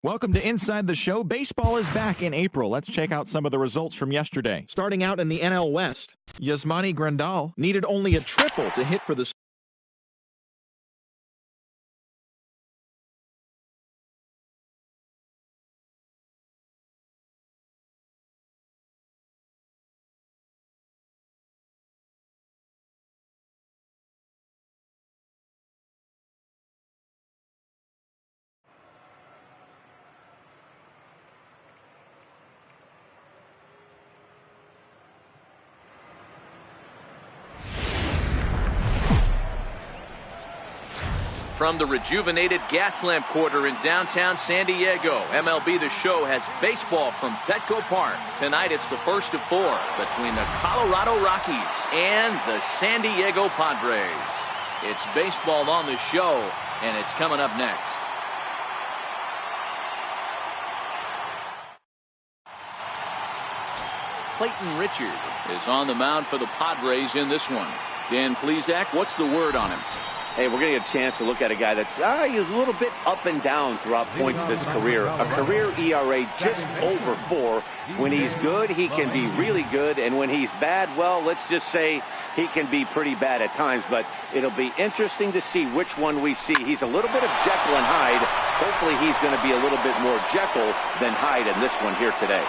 Welcome to Inside the Show. Baseball is back in April. Let's check out some of the results from yesterday. Starting out in the NL West, Yasmani Grandal needed only a triple to hit for the From the rejuvenated Gaslamp Quarter in downtown San Diego, MLB The Show has baseball from Petco Park. Tonight it's the first of four between the Colorado Rockies and the San Diego Padres. It's baseball on the show, and it's coming up next. Clayton Richard is on the mound for the Padres in this one. Dan Plesac, what's the word on him? Hey, we're going to get a chance to look at a guy that he's a little bit up and down throughout points of his career. A career ERA just over 4. When he's good, he can be really good. And when he's bad, well, let's just say he can be pretty bad at times. But it'll be interesting to see which one we see. He's a little bit of Jekyll and Hyde. Hopefully he's going to be a little bit more Jekyll than Hyde in this one here today.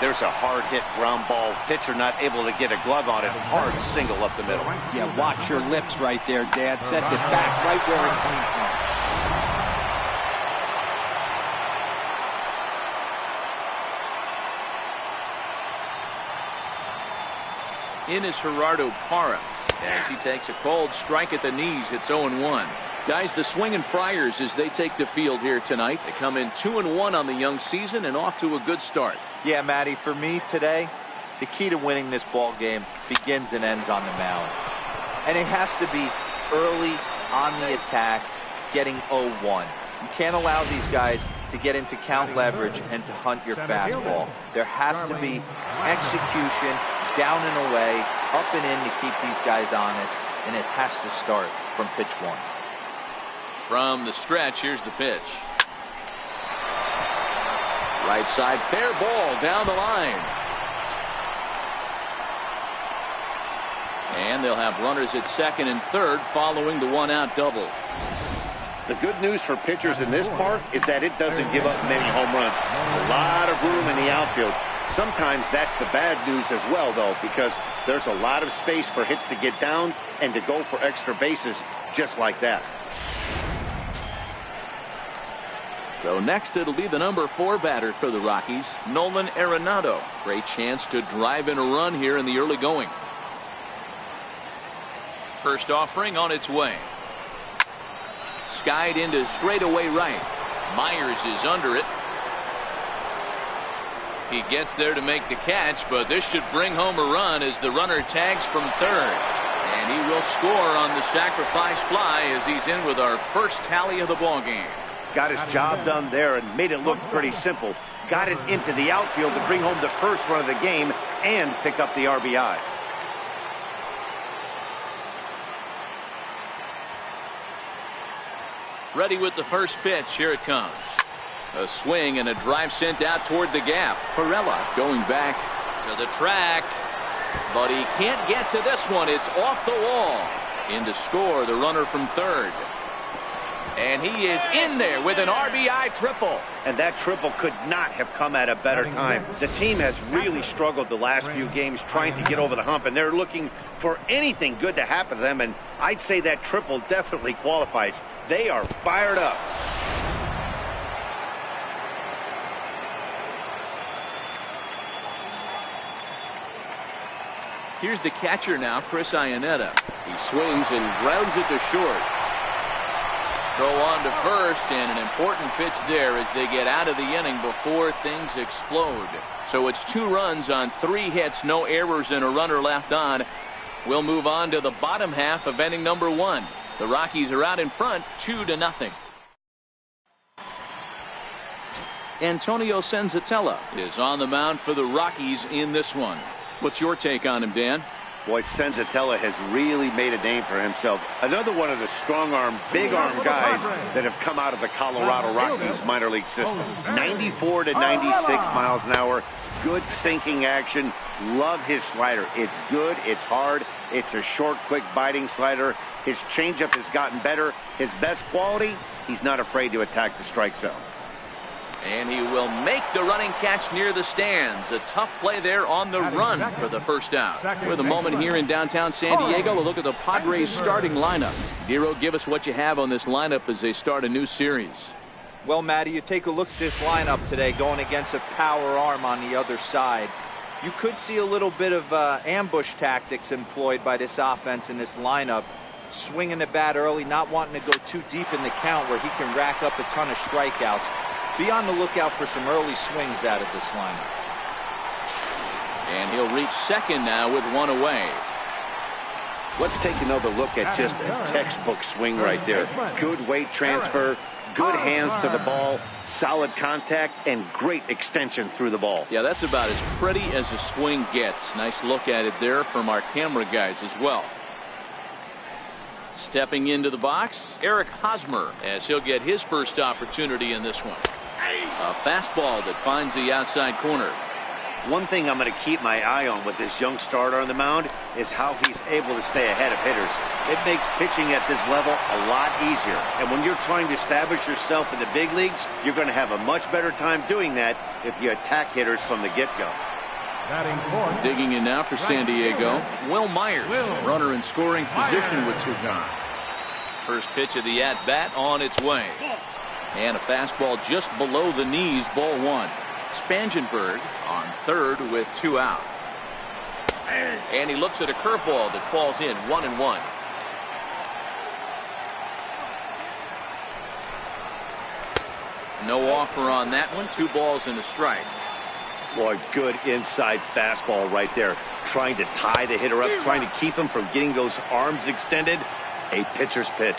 There's a hard hit ground ball. Pitcher not able to get a glove on it. Hard single up the middle. Yeah, watch your lips right there, Dad. Sent it back right where it came from. In is Gerardo Parra as he takes a cold strike at the knees. It's 0-1. Guys, the swinging Friars as they take the field here tonight. They come in 2-1 on the young season and off to a good start. Yeah, Matty, for me today, the key to winning this ball game begins and ends on the mound. And it has to be early on the attack, getting 0-1. You can't allow these guys to get into count leverage and to hunt your fastball. There has to be execution, down and away, up and in to keep these guys honest, and it has to start from pitch 1. From the stretch, here's the pitch. Right side, fair ball down the line. And they'll have runners at second and third following the one-out double. The good news for pitchers in this park is that it doesn't give up many home runs. A lot of room in the outfield. Sometimes that's the bad news as well, though, because there's a lot of space for hits to get down and to go for extra bases just like that. So next it'll be the number 4 batter for the Rockies, Nolan Arenado. Great chance to drive in a run here in the early going. First offering on its way. Skied into straightaway right. Myers is under it. He gets there to make the catch, but this should bring home a run as the runner tags from third. And he will score on the sacrifice fly as he's in with our first tally of the ballgame. Got his job done there and made it look pretty simple. Got it into the outfield to bring home the first run of the game and pick up the RBI. Ready with the first pitch. Here it comes. A swing and a drive sent out toward the gap. Perella going back to the track, but he can't get to this one. It's off the wall. In to score the runner from third. And he is in there with an RBI triple. And that triple could not have come at a better time. The team has really struggled the last few games trying to get over the hump, and they're looking for anything good to happen to them, and I'd say that triple definitely qualifies. They are fired up. Here's the catcher now, Chris Iannetta. He swings and grounds it to short. Throw on to first, and an important pitch there as they get out of the inning before things explode. So it's 2 runs on 3 hits, no errors, and a runner left on. We'll move on to the bottom half of inning number 1. The Rockies are out in front 2-0. Antonio Senzatella is on the mound for the Rockies in this one. What's your take on him, Dan? Boy, Senzatella has really made a name for himself. Another one of the strong-arm, big-arm guys that have come out of the Colorado Rockies minor league system. 94 to 96 miles an hour. Good sinking action. Love his slider. It's good. It's hard. It's a short, quick, biting slider. His changeup has gotten better. His best quality, he's not afraid to attack the strike zone. And he will make the running catch near the stands. A tough play there on the run for the first out. With a moment here in downtown San Diego, a look at the Padres starting lineup. Dero, give us what you have on this lineup as they start a new series. Well, Matty, you take a look at this lineup today going against a power arm on the other side. You could see a little bit of ambush tactics employed by this offense in this lineup. Swinging the bat early, not wanting to go too deep in the count where he can rack up a ton of strikeouts. Be on the lookout for some early swings out of this lineup. And he'll reach second now with one away. Let's take another look at just a textbook swing right there. Good weight transfer, good hands to the ball, solid contact, and great extension through the ball. Yeah, that's about as pretty as a swing gets. Nice look at it there from our camera guys as well. Stepping into the box, Eric Hosmer, as he'll get his first opportunity in this one. A fastball that finds the outside corner. One thing I'm going to keep my eye on with this young starter on the mound is how he's able to stay ahead of hitters. It makes pitching at this level a lot easier. And when you're trying to establish yourself in the big leagues, you're going to have a much better time doing that if you attack hitters from the get-go. Digging in now for San Diego, Will Myers. Runner in scoring position with Sugan. First pitch of the at-bat on its way. And a fastball just below the knees, ball one. Spangenberg on third with two out. And he looks at a curveball that falls in, 1-1. No offer on that one, 2 balls and a strike. Boy, good inside fastball right there. Trying to tie the hitter up, trying to keep him from getting those arms extended. A pitcher's pitch.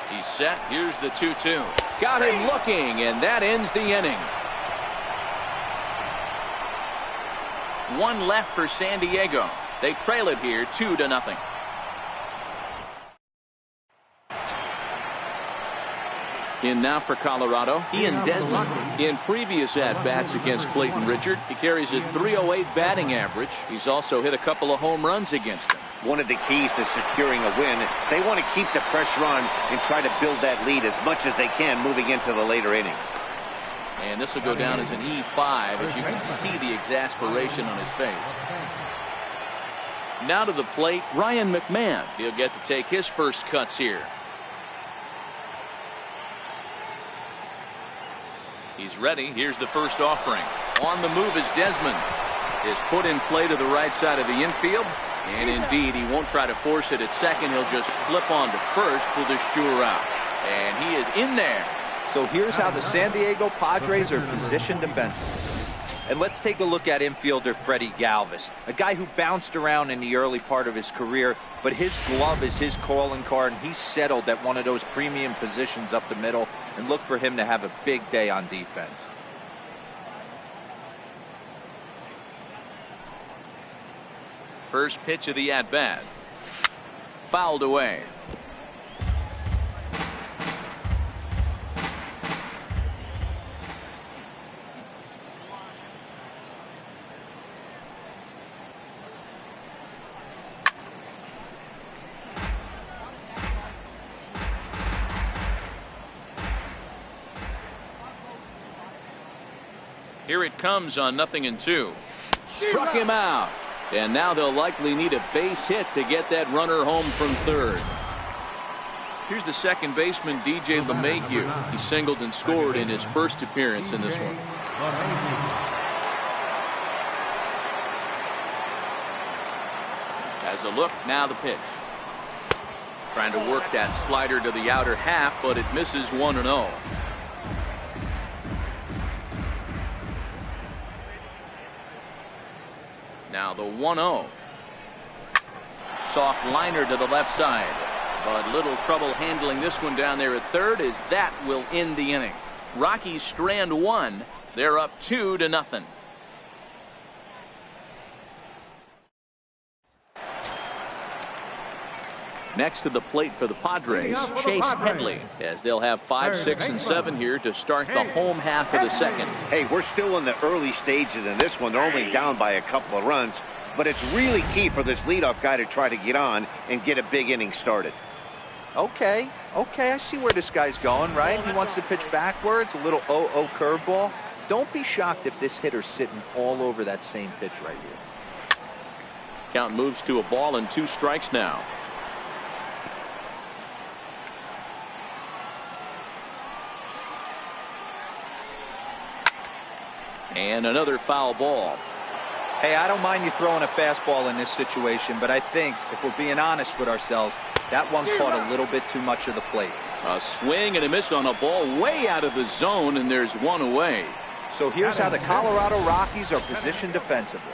He's set. Here's the 2-2. Got him looking, and that ends the inning. One left for San Diego. They trail it here 2-0. In now for Colorado, Ian Desmond. In previous at-bats against Clayton Richard, he carries a .308 batting average. He's also hit a couple of home runs against him. One of the keys to securing a win, they want to keep the pressure on and try to build that lead as much as they can moving into the later innings. And this will go down as an E5 as you can see the exasperation on his face. Now to the plate, Ryan McMahon. He'll get to take his first cuts here. He's ready. Here's the first offering. On the move is Desmond. Is put in play to the right side of the infield. And indeed, he won't try to force it at second. He'll just flip on to first for the sure out. And he is in there. So here's how the San Diego Padres are positioned defensively. And let's take a look at infielder Freddie Galvis, a guy who bounced around in the early part of his career, but his glove is his calling card, and he's settled at one of those premium positions up the middle, and look for him to have a big day on defense. First pitch of the at-bat. Fouled away. Here it comes on 0-2. Struck him out. And now they'll likely need a base hit to get that runner home from third. Here's the second baseman, DJ LeMahieu. He singled and scored in his first appearance in this one. As a look, now the pitch. Trying to work that slider to the outer half, but it misses 1-0. Now the 1-0. Soft liner to the left side. But little trouble handling this one down there at third, as that will end the inning. Rockies strand one. They're up 2-0. Next to the plate for the Padres, Chase Headley, as they'll have 5, 6, and 7 here to start the home half of the second. Hey, we're still in the early stages in this one. They're only down by a couple of runs, but it's really key for this leadoff guy to try to get on and get a big inning started. Okay, I see where this guy's going, right? He wants to pitch backwards, a little 0-0 curveball. Don't be shocked if this hitter's sitting all over that same pitch right here. Count moves to a ball and 2 strikes now. And another foul ball. Hey, I don't mind you throwing a fastball in this situation, but I think, if we're being honest with ourselves, that one caught a little bit too much of the plate. A swing and a miss on a ball way out of the zone, and there's one away. So here's how the Colorado Rockies are positioned defensively.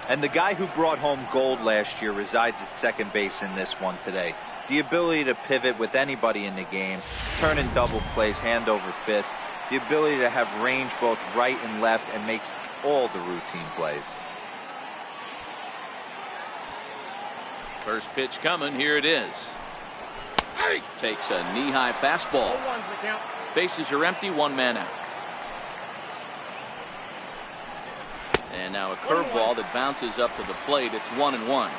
And the guy who brought home gold last year resides at second base in this one today. The ability to pivot with anybody in the game, turn in double plays, hand over fist. The ability to have range both right and left, and makes all the routine plays. First pitch coming. Here it is. Takes a knee-high fastball. Bases are empty. 1 man out. And now a curveball that bounces up to the plate. It's 1-1.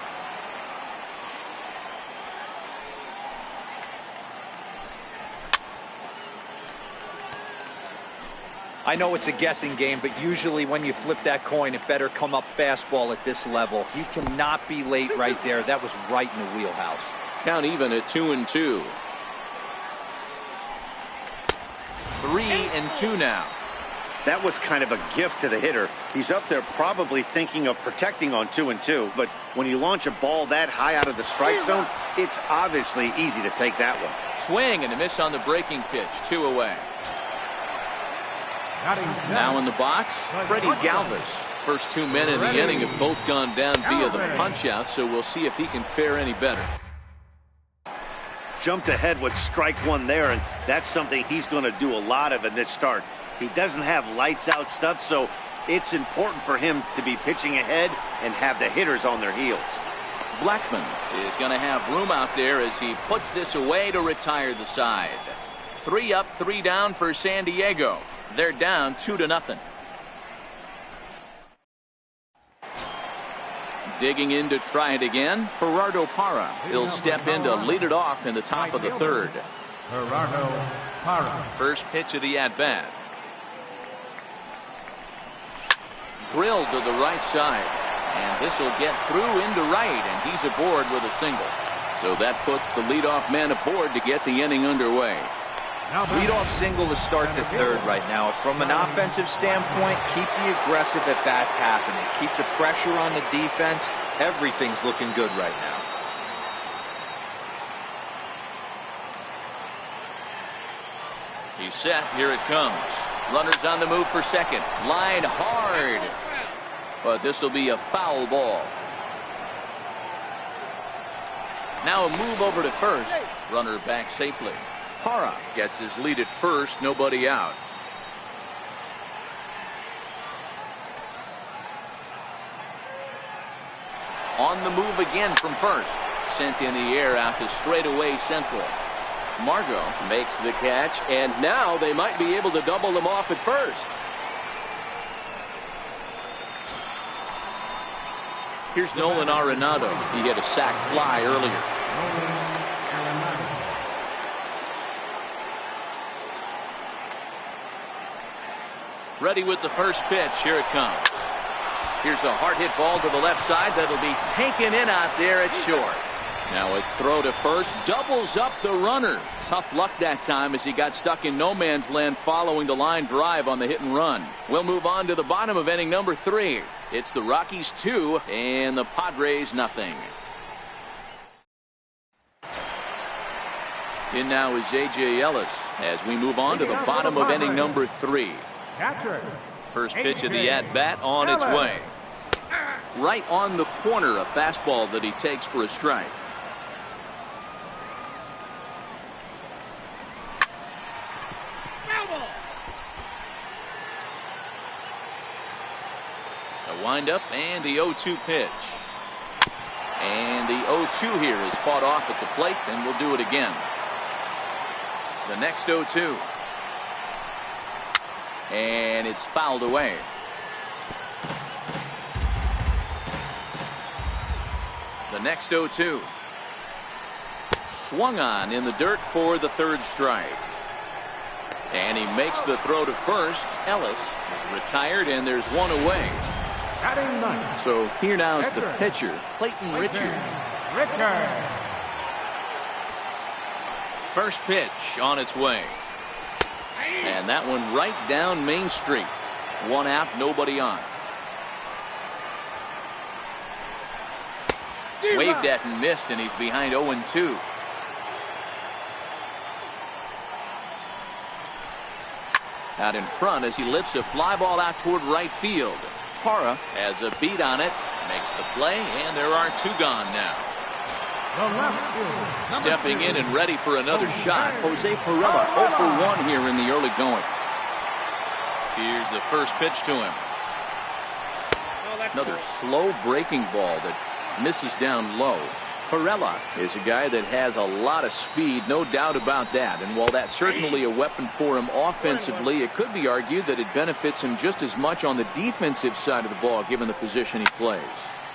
I know it's a guessing game, but usually when you flip that coin, it better come up fastball at this level. He cannot be late right there. That was right in the wheelhouse. Count even at 2-2. 3-2 now. That was kind of a gift to the hitter. He's up there probably thinking of protecting on 2-2, but when you launch a ball that high out of the strike zone, it's obviously easy to take that one. Swing and a miss on the breaking pitch. 2 away. Now in the box, Freddie Galvis. First 2 men in the inning have both gone down via the punch-out, so we'll see if he can fare any better. Jumped ahead with strike 1 there, and that's something he's going to do a lot of in this start. He doesn't have lights-out stuff, so it's important for him to be pitching ahead and have the hitters on their heels. Blackman is going to have room out there as he puts this away to retire the side. 3 up, 3 down for San Diego. They're down 2-0. Digging in to try it again, Gerardo Parra. He'll step in to lead it off in the top of the 3rd. Gerardo Parra. First pitch of the at-bat. Drilled to the right side. And this will get through into right, and he's aboard with a single. So that puts the leadoff man aboard to get the inning underway. Leadoff single to start the 3rd right now. From an offensive standpoint, keep the aggressive at-bats happening. Keep the pressure on the defense. Everything's looking good right now. He's set. Here it comes. Runners on the move for second. Line hard. But this will be a foul ball. Now a move over to first. Runner back safely. Parra gets his lead at first, nobody out. On the move again from first. Sent in the air out to straightaway central. Margot makes the catch, and now they might be able to double him off at first. Here's Nolan Arenado. He hit a sac fly earlier. Ready with the first pitch. Here it comes. Here's a hard hit ball to the left side that'll be taken in out there at short. Now a throw to first doubles up the runner. Tough luck that time as he got stuck in no man's land following the line drive on the hit and run. We'll move on to the bottom of inning number 3. It's the Rockies 2 and the Padres nothing. In now is A.J. Ellis as we move on to the bottom of inning number 3. First pitch of the at-bat on its way. Right on the corner, a fastball that he takes for a strike. A windup and the 0-2 pitch. And the 0-2 here is fought off at the plate, and we'll do it again. The next 0-2. And it's fouled away. The next 0-2. Swung on in the dirt for the third strike. And he makes the throw to first. Ellis is retired, and there's one away. So here now is the pitcher, Clayton Richard. First pitch on its way. And that one right down Main Street. One out, nobody on. Waved at and missed, and he's behind 0-2. Out in front as he lifts a fly ball out toward right field. Parra has a beat on it, makes the play, and there are two gone now. Stepping in and ready for another shot, Jose Pirela, 0 for 1 here in the early going. Here's the first pitch to him. Another slow breaking ball that misses down low. Pirela is a guy that has a lot of speed, no doubt about that. And while that's certainly a weapon for him offensively, it could be argued that it benefits him just as much on the defensive side of the ball, given the position he plays.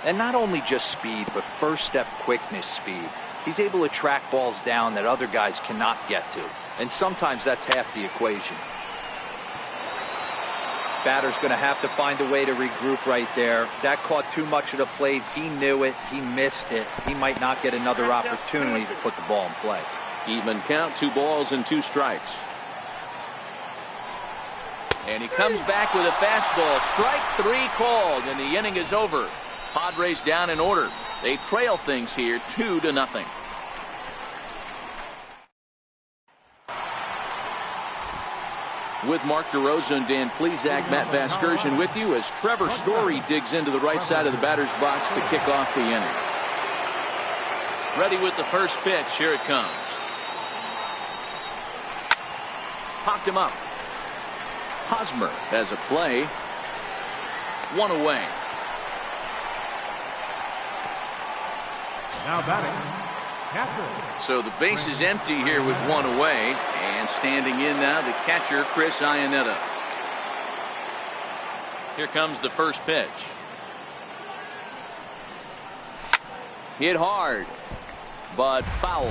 And not only just speed, but first step quickness speed. He's able to track balls down that other guys cannot get to. And sometimes that's half the equation. Batter's going to have to find a way to regroup right there. That caught too much of the plate. He knew it. He missed it. He might not get another opportunity to put the ball in play. Even count, 2 balls and 2 strikes. And he comes back with a fastball. Strike 3 called, and the inning is over. Padres down in order. They trail things here 2-0. With Mark DeRosa and Dan Plesac, Matt Vasgersian with you as Trevor Story digs into the right side of the batter's box to kick off the inning. Ready with the first pitch. Here it comes. Popped him up. Hosmer has a play. One away. Now batting, catcher. So the base is empty here with one away, and standing in now the catcher, Chris Iannetta. Here comes the first pitch. Hit hard, but foul.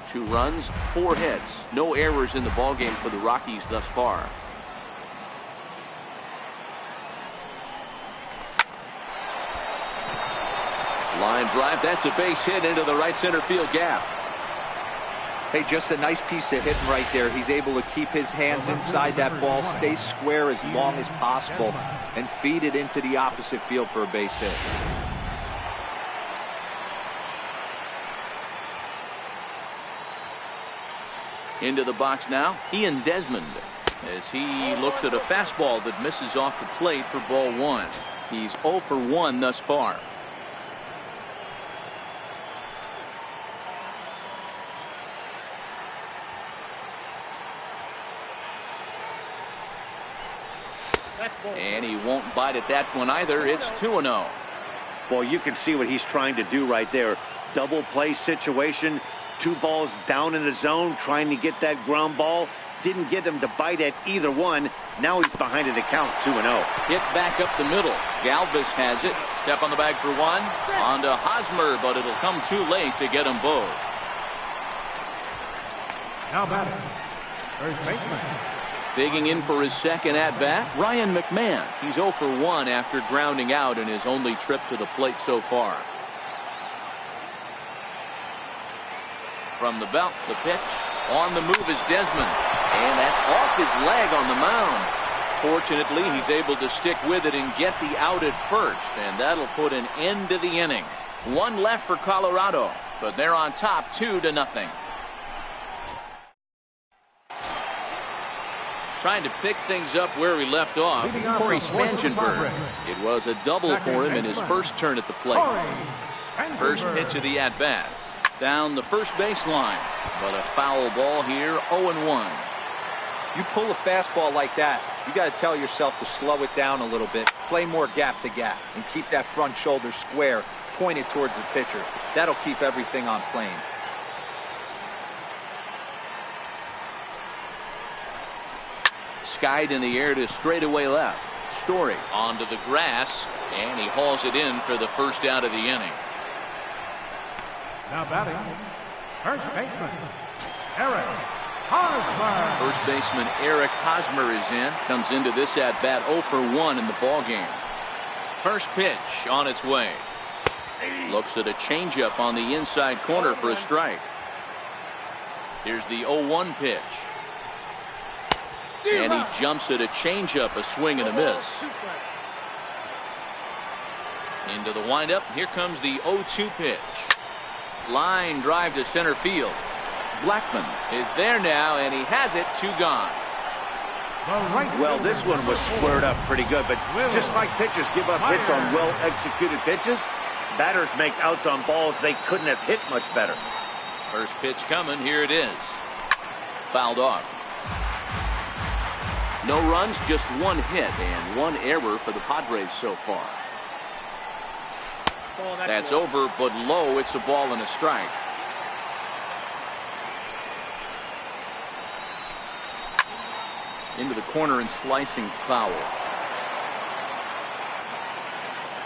2 runs, 4 hits, no errors in the ballgame for the Rockies thus far. Line drive, that's a base hit into the right center field gap. Hey, just a nice piece of hitting right there. He's able to keep his hands inside that ball, stay square as long as possible, and feed it into the opposite field for a base hit. Into the box now, Ian Desmond, as he looks at a fastball that misses off the plate for ball 1. He's 0 for 1 thus far. And he won't bite at that one either. It's 2-0. Well, you can see what he's trying to do right there. Double play situation. 2 balls down in the zone, trying to get that ground ball. Didn't get him to bite at either one. Now he's behind in the count, 2-0. Hit back up the middle. Galvis has it. Step on the bag for 1. On to Hosmer, but it'll come too late to get them both. Now batting, first baseman. Digging in for his second at-bat, Ryan McMahon. He's 0 for 1 after grounding out in his only trip to the plate so far. From the belt, the pitch. On the move is Desmond. And that's off his leg on the mound. Fortunately, he's able to stick with it and get the out at first. And that'll put an end to the inning. 1 left for Colorado, but they're on top 2-0. Trying to pick things up where we left off, Corey Spangenberg. It was a double for him in his first turn at the plate. First pitch of the at-bat. Down the first baseline, but a foul ball here, 0-1. You pull a fastball like that, You got to tell yourself to slow it down a little bit, play more gap to gap, and keep that front shoulder square, pointed towards the pitcher. That'll keep everything on plane. Skied in the air to straightaway left. Story onto the grass, and he hauls it in for the first out of the inning. Now batting, first baseman, Eric Hosmer. First baseman Eric Hosmer is in. Comes into this at bat 0 for 1 in the ball game. First pitch on its way. Looks at a changeup on the inside corner for a strike. Here's the 0-1 pitch. And he jumps at a changeup, a swing and a miss. Into the windup. Here comes the 0-2 pitch. Line drive to center field. Blackman is there now, and he has it. 2 gone. Well, this one was squared up pretty good, but just like pitchers give up hits on well-executed pitches, batters make outs on balls they couldn't have hit much better. First pitch coming. Here it is. Fouled off. No runs, just 1 hit and 1 error for the Padres so far. That's over, but low. It's a ball and a strike. Into the corner and slicing foul.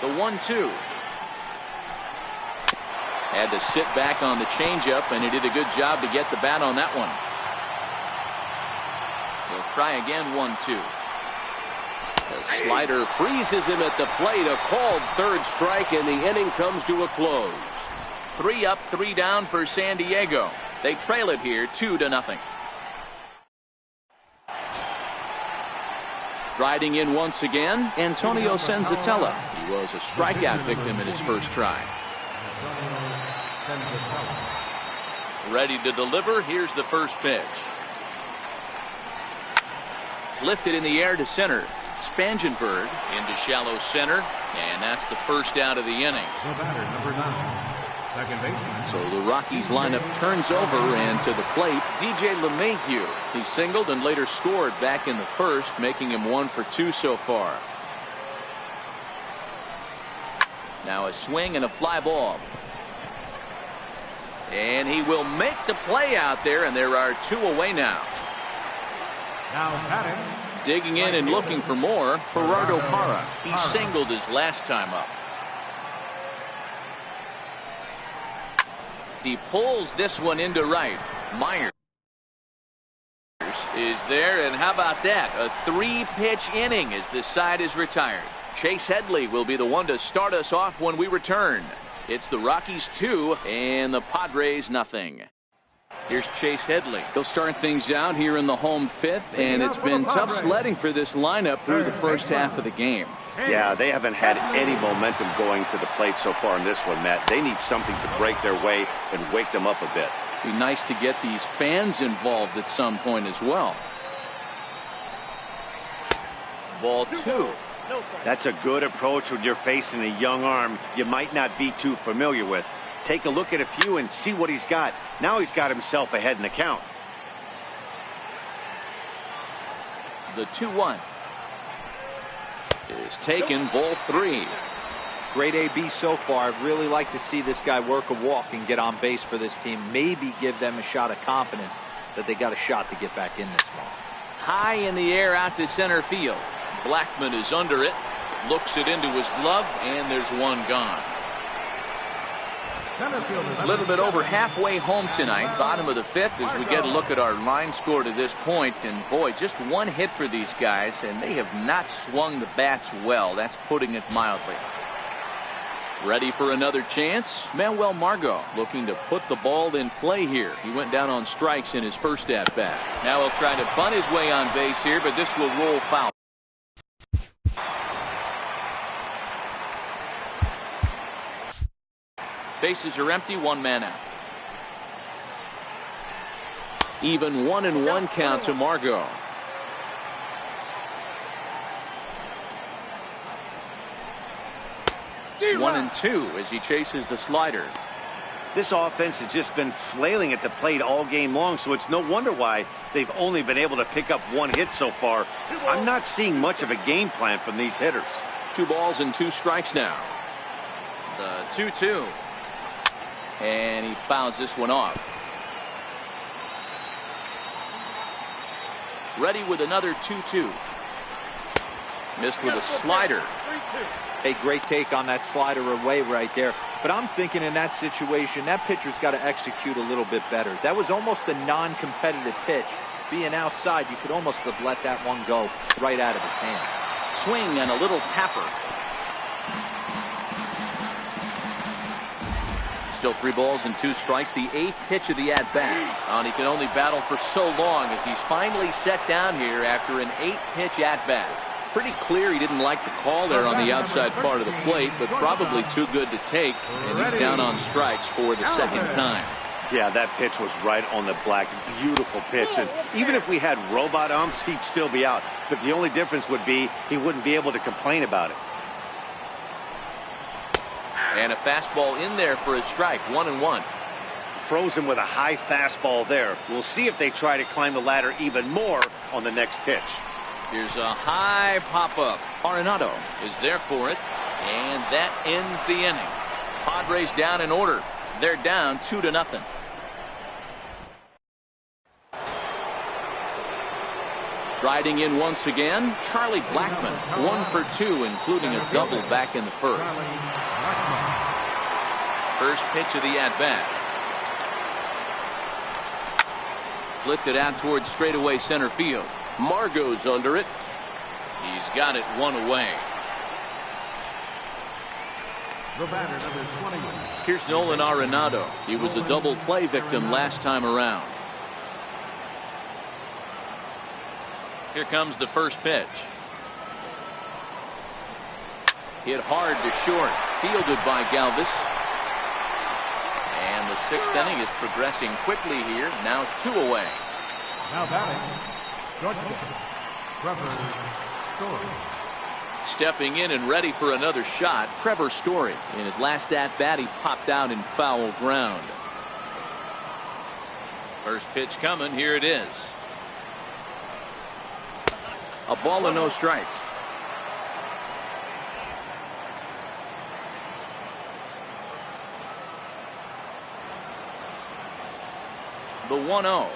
The 1-2. Had to sit back on the changeup, and he did a good job to get the bat on that one. He'll try again. 1-2. The slider freezes him at the plate. A called third strike, and the inning comes to a close. 3 up, 3 down for San Diego. They trail it here 2-0. Striding in once again, Antonio Senzatella. He was a strikeout victim in his first try. Ready to deliver. Here's the first pitch. Lifted in the air to center. Spangenberg into shallow center, and that's the first out of the inning. The batter, number 9, second baseman. So the Rockies lineup turns over, and to the plate, DJ LeMahieu. He singled and later scored back in the first, making him 1 for 2 so far. Now a swing and a fly ball. And he will make the play out there, and there are 2 away now. Now batting. Digging in and looking for more, Gerardo Parra. He singled his last time up. He pulls this one into right. Myers is there, and how about that? A 3-pitch inning as this side is retired. Chase Headley will be the one to start us off when we return. It's the Rockies 2 and the Padres nothing. Here's Chase Headley. He'll start things out here in the home 5th, and it's been tough sledding for this lineup through the first half of the game. Yeah, they haven't had any momentum going to the plate so far in this one, Matt. They need something to break their way and wake them up a bit. Be nice to get these fans involved at some point as well. Ball 2. That's a good approach when you're facing a young arm you might not be too familiar with. Take a look at a few and see what he's got. Now he's got himself ahead in the count. The 2-1 is taken. Ball 3. Great AB so far. I'd really like to see this guy work a walk and get on base for this team. Maybe give them a shot of confidence that they got a shot to get back in this one. High in the air out to center field. Blackman is under it. Looks it into his glove, and there's 1 gone. A little bit over halfway home tonight, bottom of the 5th, as we get a look at our line score to this point. And boy, just 1 hit for these guys, and they have not swung the bats well. That's putting it mildly. Ready for another chance? Manuel Margot looking to put the ball in play here. He went down on strikes in his first at bat. Now he'll try to bunt his way on base here, but this will roll foul. Bases are empty, 1 man out. Even 1-1 count to Margot. One and two as he chases the slider. This offense has just been flailing at the plate all game long, so it's no wonder why they've only been able to pick up one hit so far. I'm not seeing much of a game plan from these hitters. 2 balls and 2 strikes now. The 2-2. And he fouls this one off. Ready with another 2-2. Missed with a slider. A great take on that slider away right there. But I'm thinking in that situation, that pitcher's got to execute a little bit better. That was almost a non-competitive pitch. Being outside, you could almost have let that one go right out of his hand. Swing and a little tapper. Still 3 balls and 2 strikes. The 8th pitch of the at-bat. And he can only battle for so long as he's finally set down here after an 8-pitch at-bat. Pretty clear he didn't like the call there on the outside part of the plate, but probably too good to take, and he's down on strikes for the 2nd time. Yeah, that pitch was right on the black. Beautiful pitch. And even if we had robot umps, he'd still be out. But the only difference would be he wouldn't be able to complain about it. And a fastball in there for a strike. 1-1. Frozen with a high fastball there. We'll see if they try to climb the ladder even more on the next pitch. Here's a high pop-up. Arenado is there for it, and that ends the inning. Padres down in order. They're down 2-0. Striding in once again, Charlie Blackmon, 1 for 2, including a double back in the first. First pitch of the at-bat. Lifted out towards straightaway center field. Margot's under it. He's got it 1 away. The batter, number 20. Here's Nolan Arenado. He was a double play victim last time around. Here comes the first pitch. Hit hard to short. Fielded by Galvis. And the 6th inning is progressing quickly here. Now 2 away. Now batting, Georgia, Trevor Story. Stepping in and ready for another shot, Trevor Story. In his last at-bat, he popped out in foul ground. First pitch coming. Here it is. A ball and no strikes. The 1-0.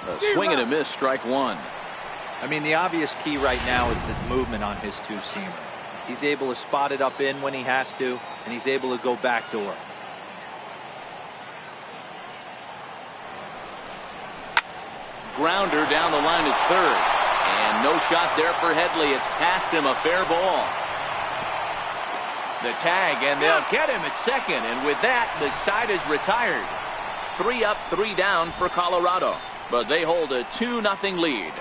A swing and a miss, strike 1. I mean, the obvious key right now is the movement on his 2-seamer. He's able to spot it up in when he has to, and he's able to go backdoor. Grounder down the line at third. And no shot there for Headley. It's past him, a fair ball. The tag, and they'll get him at second. And with that, the side is retired. 3 up, 3 down for Colorado. But they hold a 2-0 lead.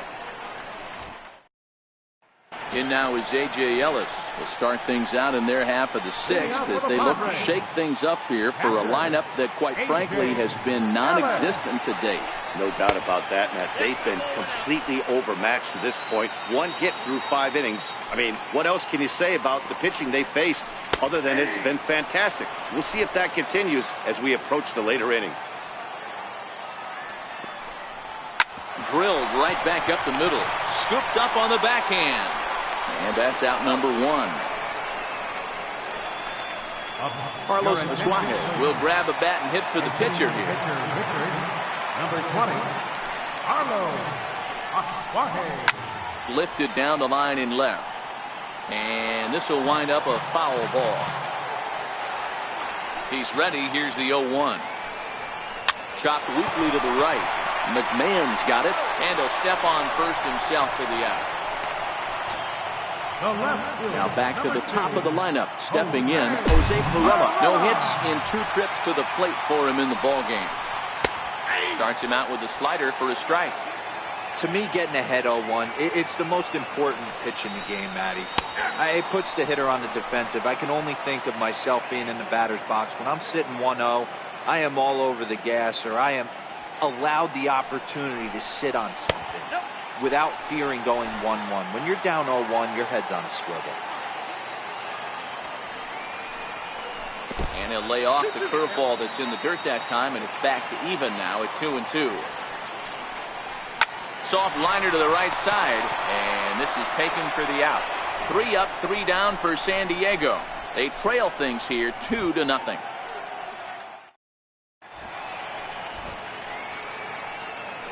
In now is A.J. Ellis. Will start things out in their half of the 6th as they look to shake things up here for a lineup that, quite frankly, has been non-existent to date. No doubt about that, Matt. They've been completely overmatched to this point. 1 hit through 5 innings. I mean, what else can you say about the pitching they faced other than it's been fantastic? We'll see if that continues as we approach the later inning. Drilled right back up the middle. Scooped up on the backhand. And that's out number 1. Carlos Suarez will grab a bat and hit for the pitcher here. Number 20, Carlos Suarez. Lifted down the line in left. And this will wind up a foul ball. He's ready. Here's the 0-1. Chopped weakly to the right. McMahon's got it, and he'll step on first himself for the out. Now back to the top of the lineup. Stepping in, Jose Pirela. No hits in 2 trips to the plate for him in the ballgame. Starts him out with a slider for a strike. To me, getting ahead 0-1, it's the most important pitch in the game, Matty. It puts the hitter on the defensive. I can only think of myself being in the batter's box. When I'm sitting 1-0, I am all over the gas, or I am allowed the opportunity to sit on something without fearing going 1-1. When you're down 0-1, your head's on a swivel. And he'll lay off the curveball that's in the dirt that time, and it's back to even now at 2-2. Soft liner to the right side, and this is taken for the out. 3 up, 3 down for San Diego. They trail things here 2-0.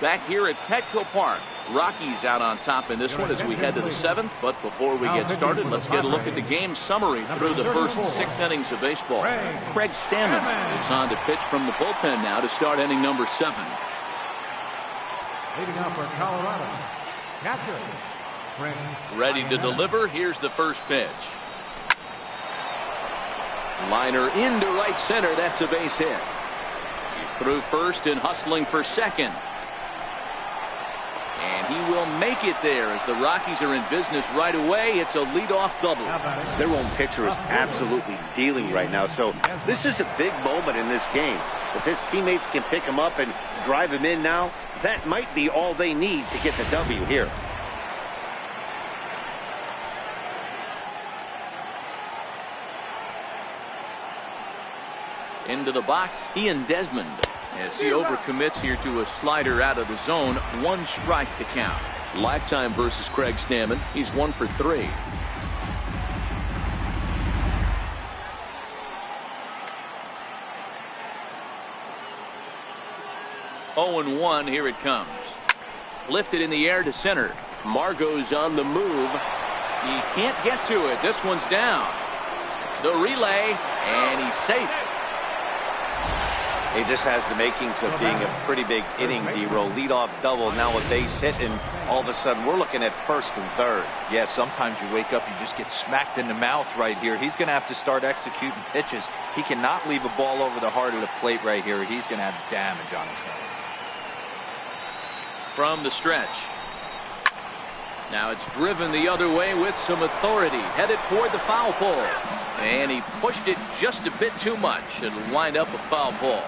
Back here at Petco Park, Rockies out on top in this one as we head to the 7th. But before we get started, let's get a look at the game summary through the first 6 innings of baseball. Craig Stammen is on to pitch from the bullpen now to start inning number 7. Leading off for Colorado, catcher, Craig. Ready to deliver. Here's the first pitch. Liner into right center. That's a base hit. He's through first and hustling for second. And he will make it there as the Rockies are in business right away. It's a leadoff double. Their own pitcher is absolutely dealing right now, so this is a big moment in this game. If his teammates can pick him up and drive him in now, that might be all they need to get the W here. Into the box, Ian Desmond, as he overcommits here to a slider out of the zone. 1 strike to count. Lifetime versus Craig Stammen. He's 1 for 3. Oh and 1. Here it comes. Lifted in the air to center. Margot's on the move. He can't get to it. This one's down. The relay, and he's safe. Hey, this has the makings of being a pretty big inning, D-Roll. Leadoff double, now a base hit, and all of a sudden we're looking at first and third. Yeah, sometimes you wake up, you just get smacked in the mouth right here. He's going to have to start executing pitches. He cannot leave a ball over the heart of the plate right here. He's going to have damage on his hands. From the stretch. Now it's driven the other way with some authority, headed toward the foul pole. And he pushed it just a bit too much. It'll wind up a foul ball.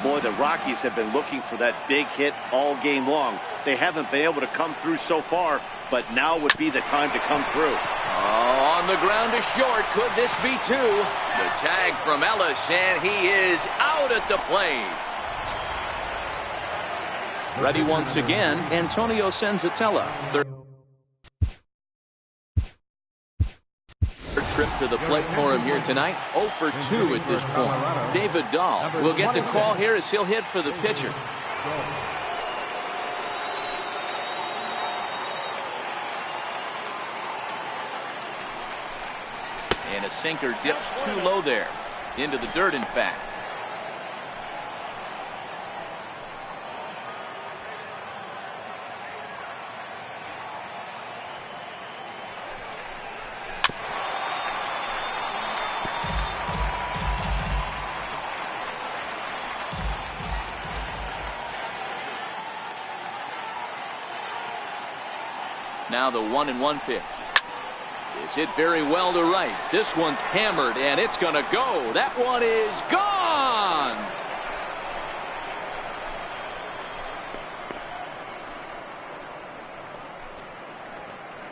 Boy, the Rockies have been looking for that big hit all game long. They haven't been able to come through so far, but now would be the time to come through. Oh, on the ground to short. Could this be 2? The tag from Ellis, and he is out at the plate. Ready once again, Antonio Senzatella. Third trip to the plate for him here tonight. 0 for 2 at this point. David Dahl will get the call here as he'll hit for the pitcher. And a sinker dips too low there. Into the dirt, in fact. Now the 1-1 pitch. It's hit very well to right. This one's hammered, and it's going to go. That one is gone.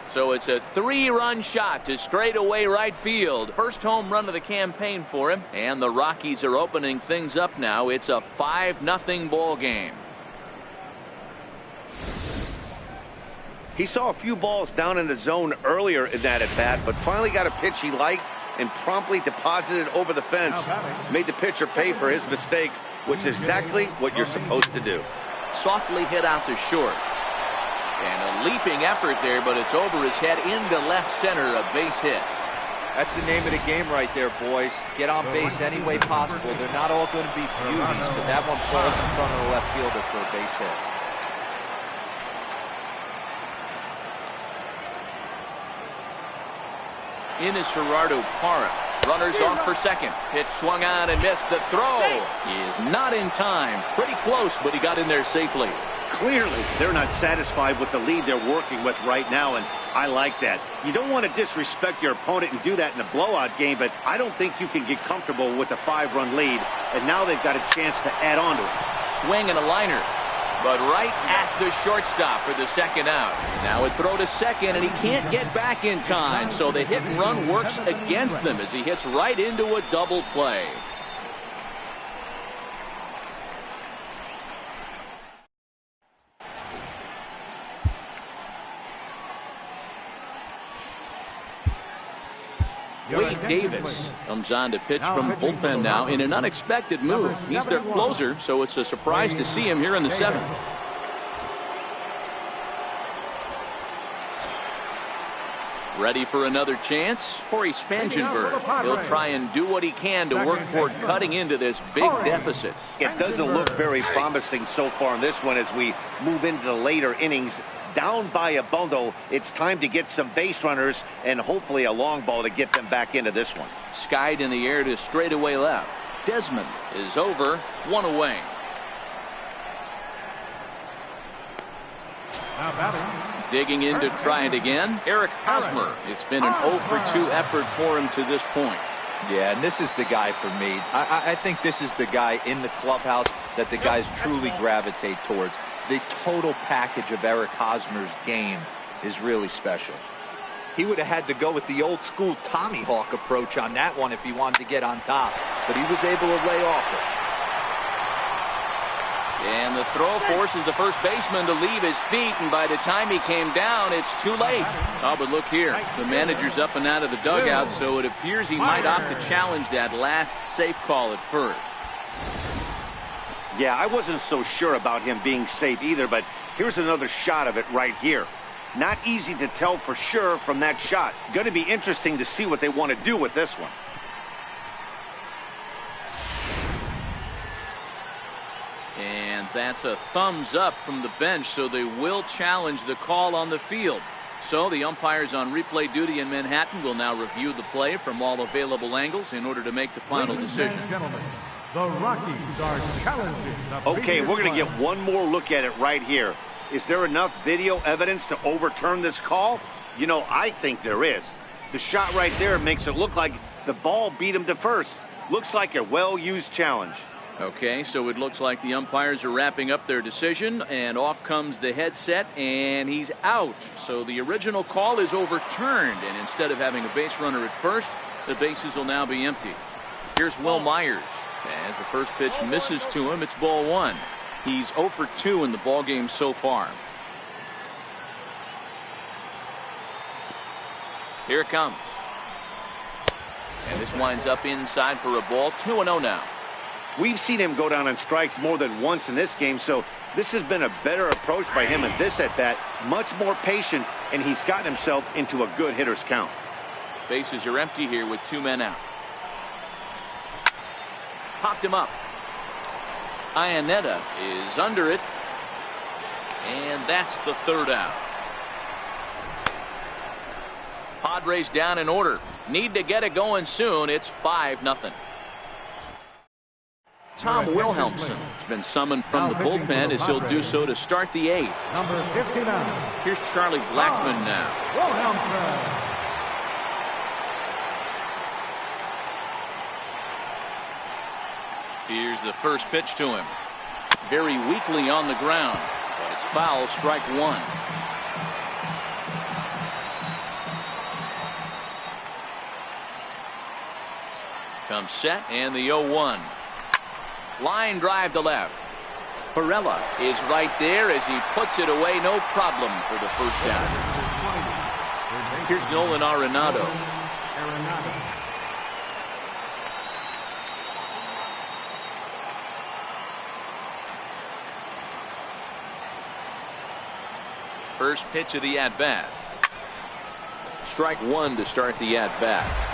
So it's a 3-run shot to straightaway right field. First home run of the campaign for him, and the Rockies are opening things up now. It's a 5-0 ball game. He saw a few balls down in the zone earlier in that at-bat, but finally got a pitch he liked and promptly deposited it over the fence. Made the pitcher pay for his mistake, which is exactly what you're supposed to do. Softly hit out to short. And a leaping effort there, but it's over his head into left center, a base hit. That's the name of the game right there, boys. Get on base any way possible. They're not all going to be beauties, but that one falls in front of the left fielder for a base hit. In is Gerardo Parra. Runners on for second. Pitch swung on and missed. The throw is not in time. Pretty close, but he got in there safely. Clearly, they're not satisfied with the lead they're working with right now, and I like that. You don't want to disrespect your opponent and do that in a blowout game, but I don't think you can get comfortable with a 5-run lead, and now they've got a chance to add on to it. Swing and a liner. but right at the shortstop for the second out. Now a throw to second, and he can't get back in time, so the hit and run works against them as he hits right into a double play. Wade Davis comes on to pitch from the bullpen now in an unexpected move. He's their closer, so it's a surprise to see him here in the seventh. Ready for another chance? Corey Spangenberg. He'll try and do what he can to work toward cutting into this big deficit. It doesn't look very promising so far in this one as we move into the later innings. Down by a bundle, it's time to get some base runners and hopefully a long ball to get them back into this one. Skied in the air to straightaway left. Desmond is over, one away. Now batting. Digging in to try it again, Eric Hosmer. It's been an 0 for 2 effort for him to this point. Yeah, and this is the guy for me. I think this is the guy in the clubhouse that the guys truly gravitate towards. The total package of Eric Hosmer's game is really special. He would have had to go with the old school Tommy Hawk approach on that one if he wanted to get on top, but he was able to lay off it. And the throw forces the first baseman to leave his feet, and by the time he came down, it's too late. Oh, but look here. The manager's up and out of the dugout, so it appears he might opt to challenge that last safe call at first. Yeah, I wasn't so sure about him being safe either, but here's another shot of it right here. Not easy to tell for sure from that shot. Going to be interesting to see what they want to do with this one. And that's a thumbs up from the bench, so they will challenge the call on the field. So the umpires on replay duty in Manhattan will now review the play from all available angles in order to make the final decision. Gentlemen, the Rockies are challenging the Okay, we're going to get one more look at it right here. Is there enough video evidence to overturn this call? You know, I think there is. The shot right there makes it look like the ball beat him to first. Looks like a well-used challenge. Okay, so it looks like the umpires are wrapping up their decision, and off comes the headset, and he's out. So the original call is overturned, and instead of having a base runner at first, the bases will now be empty. Here's Will Myers. As the first pitch misses to him, it's ball one. He's 0 for 2 in the ballgame so far. Here it comes. And this winds up inside for a ball. 2-0 now. We've seen him go down on strikes more than once in this game, so this has been a better approach by him in this at-bat. Much more patient, and he's gotten himself into a good hitter's count. Bases are empty here with 2 men out. Popped him up. Iannetta is under it. And that's the third out. Padres down in order. Need to get it going soon. It's 5-0. Tom Wilhelmsen has been summoned from the bullpen as he'll do so to start the 8th. Number 59. Here's Charlie Blackmon now. Wilhelmsen. Here's the first pitch to him. Very weakly on the ground, but it's foul, strike one. Comes set, and the 0-1. Line drive to left. Perella is right there as he puts it away. No problem for the first down. Here's Nolan Arenado. First pitch of the at-bat. Strike one to start the at-bat.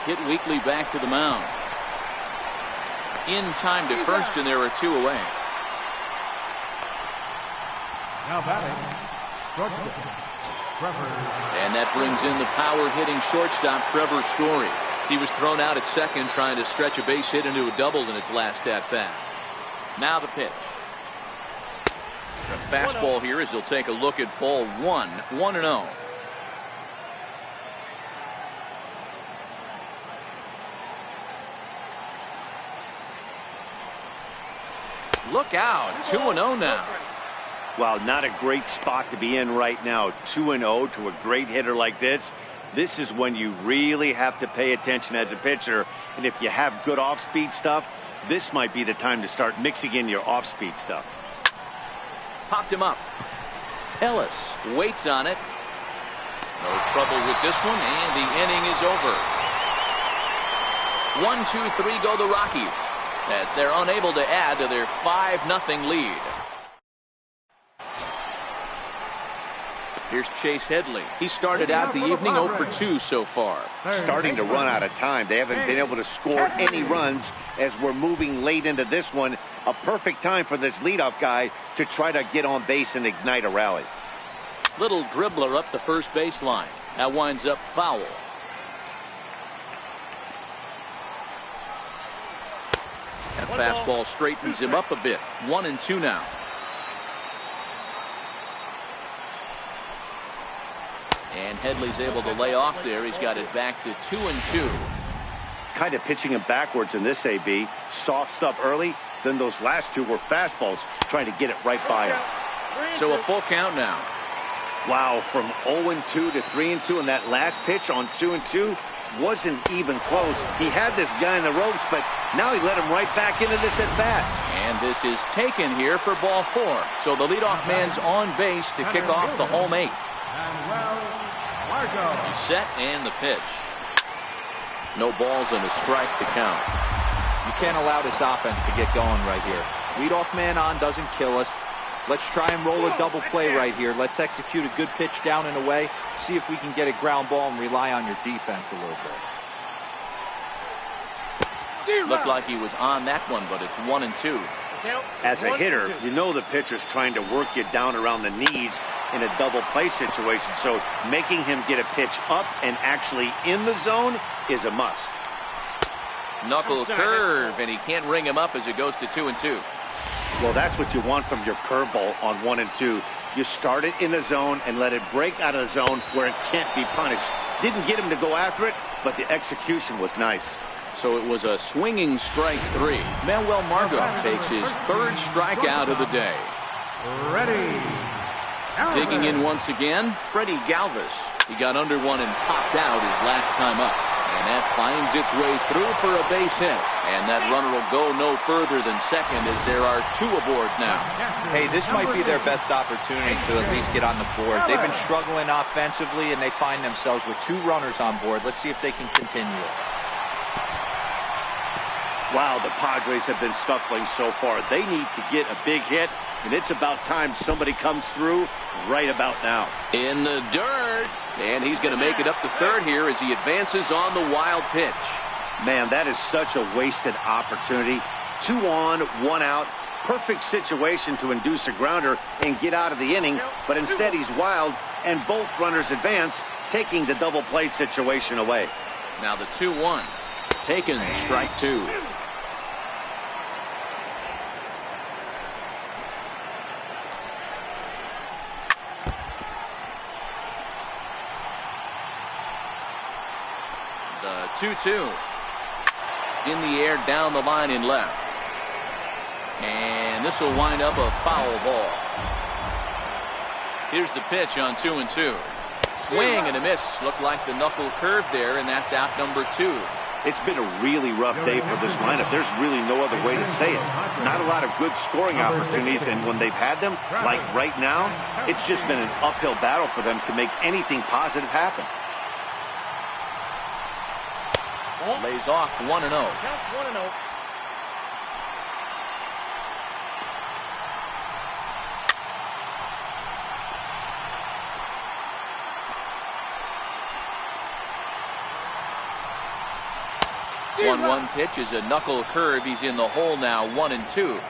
Hit weakly back to the mound. In time to first, and there are 2 away. Now batting. And that brings in the power-hitting shortstop, Trevor Story. He was thrown out at second trying to stretch a base hit into a double in his last at-bat. Now the pitch. A fastball here as he'll take a look at ball one. 1-0. Look out, 2-0 now. Well, not a great spot to be in right now. 2-0 to a great hitter like this. This is when you really have to pay attention as a pitcher. And if you have good off-speed stuff, this might be the time to start mixing in your off-speed stuff. Popped him up. Ellis waits on it. No trouble with this one, and the inning is over. 1-2-3 go the Rockies as they're unable to add to their 5-0 lead. Here's Chase Headley. He started out the evening 0 for 2 so far. Starting to run out of time. They haven't been able to score any runs as we're moving late into this one. A perfect time for this leadoff guy to try to get on base and ignite a rally. Little dribbler up the first baseline. That winds up foul. That fastball straightens him up a bit. 1-2 now. And Headley's able to lay off there. He's got it back to 2-2. Kind of pitching him backwards in this AB. Soft stuff early. Then those last two were fastballs trying to get it right by him. So a full count now. Wow, from 0-2 to 3-2, and that last pitch on 2-2 wasn't even close. He had this guy in the ropes, but now he let him right back into this at bat. And this is taken here for ball 4. So the leadoff man's on base to kick off the home 8. He's set and the pitch. No balls and a strike to count. You can't allow this offense to get going right here. Leadoff man on doesn't kill us. Let's try and roll a double play right here. Let's execute a good pitch down and away. See if we can get a ground ball and rely on your defense a little bit. Looked like he was on that one, but it's 1-2. As a hitter, you know the pitcher's trying to work you down around the knees in a double play situation. So making him get a pitch up and actually in the zone is a must. Knuckle curve, and he can't ring him up as it goes to 2-2. Well, that's what you want from your curveball on 1-2. You start it in the zone and let it break out of the zone where it can't be punished. Didn't get him to go after it, but the execution was nice. So it was a swinging strike 3. Manuel Margot takes his 3rd strikeout of the day. Ready. Digging in once again, Freddie Galvis. He got under one and popped out his last time up. And that finds its way through for a base hit. And that runner will go no further than second as there are 2 aboard now. Hey, this might be their best opportunity to at least get on the board. They've been struggling offensively, and they find themselves with 2 runners on board. Let's see if they can continue it. Wow, the Padres have been scuffling so far. They need to get a big hit, and it's about time somebody comes through right about now. In the dirt, and he's going to make it up to 3rd here as he advances on the wild pitch. Man, that is such a wasted opportunity. 2 on, 1 out. Perfect situation to induce a grounder and get out of the inning, but instead he's wild, and both runners advance, taking the double play situation away. Now the 2-1. Taken, strike 2. The 2-2. In the air, down the line in left. And this will wind up a foul ball. Here's the pitch on 2-2. Swing and a miss. Looked like the knuckle curve there, and that's out number 2. It's been a really rough day for this lineup. There's really no other way to say it. Not a lot of good scoring opportunities, and when they've had them, like right now, it's just been an uphill battle for them to make anything positive happen. Lays off 1-0. Counts 1-0. One pitch is a knuckle curve. He's in the hole now, 1-2.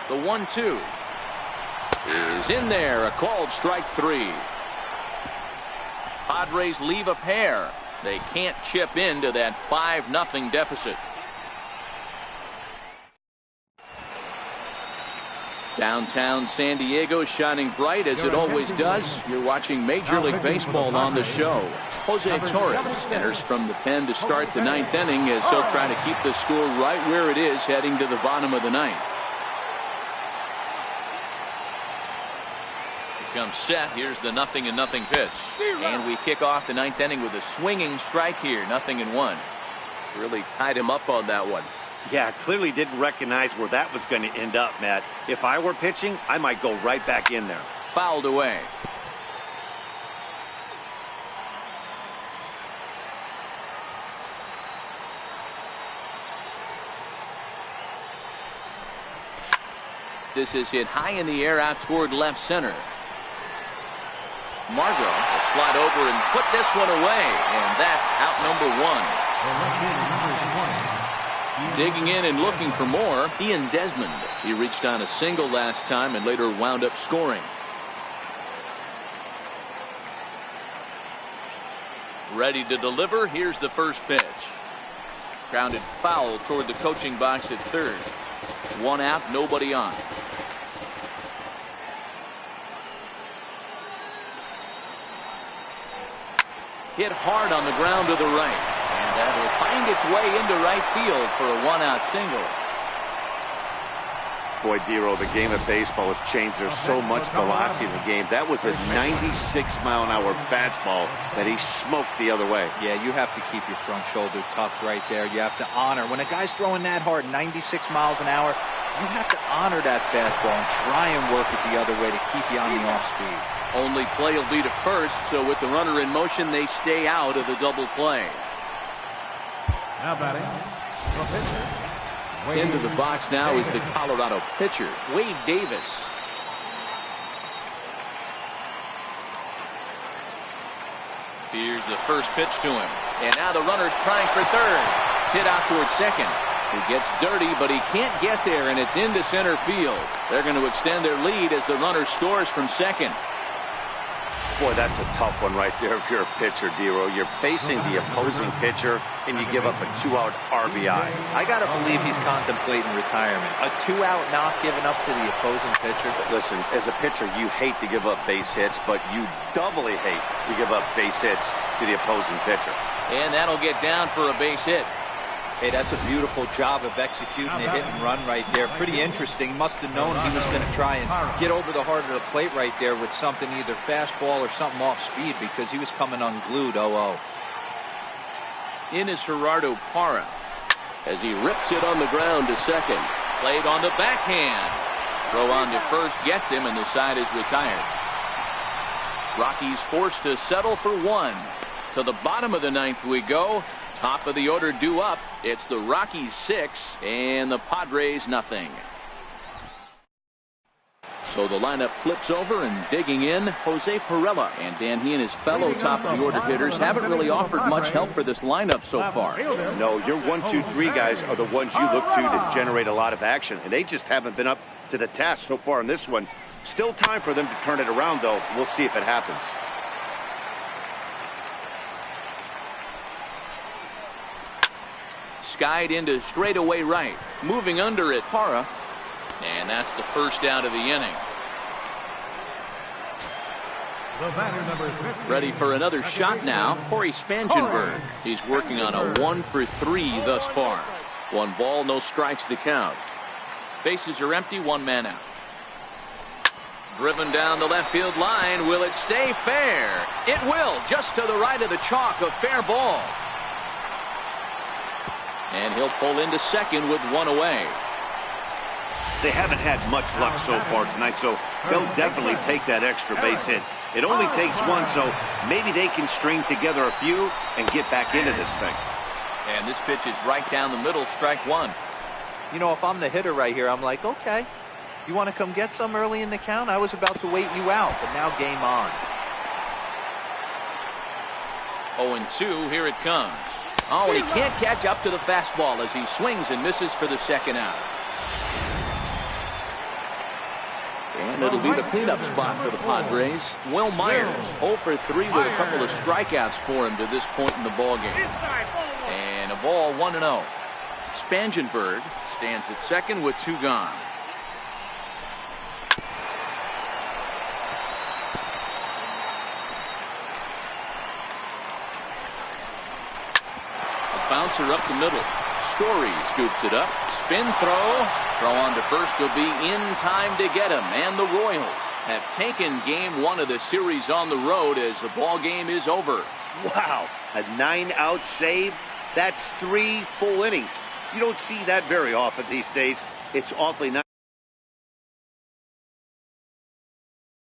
The 1-2 is in there, a called strike 3. Padres leave a pair. They can't chip into that 5-0 deficit. Downtown San Diego shining bright as it always does. You're watching Major League Baseball on the show. Jose Torres enters from the pen to start the 9th inning as he'll try to keep the score right where it is heading to the bottom of the 9th. Here comes set. Here's the 0-0 pitch. And we kick off the 9th inning with a swinging strike here. 0-1. Really tied him up on that one. Yeah, clearly didn't recognize where that was going to end up, Matt. If I were pitching, I might go right back in there. Fouled away. This is hit high in the air out toward left center. Margot will slide over and put this one away, and that's out number 1. Digging in and looking for more, Ian Desmond. He reached on a single last time and later wound up scoring. Ready to deliver. Here's the first pitch. Grounded foul toward the coaching box at third. 1 out, nobody on. Hit hard on the ground to the right. And that'll find its way into right field for a 1-out single. Boy, Dero, the game of baseball has changed. There's so much velocity in the game. That was a 96-mile-an-hour fastball that he smoked the other way. Yeah, you have to keep your front shoulder tucked right there. You have to honor. When a guy's throwing that hard, 96 miles an hour, you have to honor that fastball and try and work it the other way to keep you on the off speed. Only play will be to first, so with the runner in motion, they stay out of the double play. Now batting, the pitcher. Into the box now is the Colorado pitcher, Wade Davis. Here's the first pitch to him. And now the runner's trying for third. Hit out towards second. He gets dirty, but he can't get there, and it's into center field. They're going to extend their lead as the runner scores from second. Boy, that's a tough one right there if you're a pitcher, Dero. You're facing the opposing pitcher, and you give up a 2-out RBI. I got to believe he's contemplating retirement. A 2-out knock given up to the opposing pitcher. Listen, as a pitcher, you hate to give up base hits, but you doubly hate to give up base hits to the opposing pitcher. And that'll get down for a base hit. Hey, that's a beautiful job of executing a hit and run right there. Pretty interesting. Must have known he was going to try and get over the heart of the plate right there with something, either fastball or something off speed, because he was coming unglued. 0-0. In is Gerardo Parra as he rips it on the ground to second. Played on the backhand. Throw on to first gets him, and the side is retired. Rockies forced to settle for 1. To the bottom of the 9th we go. Top of the order due up. It's the Rockies 6 and the Padres nothing. So the lineup flips over, and digging in, Jose Pirela. And Dan, he and his fellow top of the order hitters haven't really offered much help for this lineup so far. No, your 1, 2, 3 guys are the ones you look to generate a lot of action, and they just haven't been up to the task so far in this one. Still time for them to turn it around, though. We'll see if it happens. Skied into straightaway right. Moving under it, Parra. And that's the first out of the inning. The batter, number 50. Ready for another shot now, Corey Spangenberg. He's working on a 1 for 3 thus far. 1 ball, no strikes to count. Bases are empty, 1 man out. Driven down the left field line. Will it stay fair? It will, just to the right of the chalk, a fair ball. And he'll pull into second with 1 away. They haven't had much luck so far tonight, so they'll definitely take that extra base hit. It only takes 1, so maybe they can string together a few and get back into this thing. And this pitch is right down the middle, strike 1. You know, if I'm the hitter right here, I'm like, okay, you want to come get some early in the count? I was about to wait you out, but now game on. 0-2, here it comes. Oh, and he can't catch up to the fastball as he swings and misses for the second out. And it'll be the cleanup spot for the Padres. Will Myers, 0 for 3 with a couple of strikeouts for him to this point in the ballgame. And a ball, 1-0. Spangenberg stands at second with 2 gone. bouncer up the middle. Story scoops it up. Spin throw. Throw on to first will be in time to get him. And the Royals have taken game 1 of the series on the road as the ball game is over. Wow, a 9-out save? That's 3 full innings. You don't see that very often these days. It's awfully nice.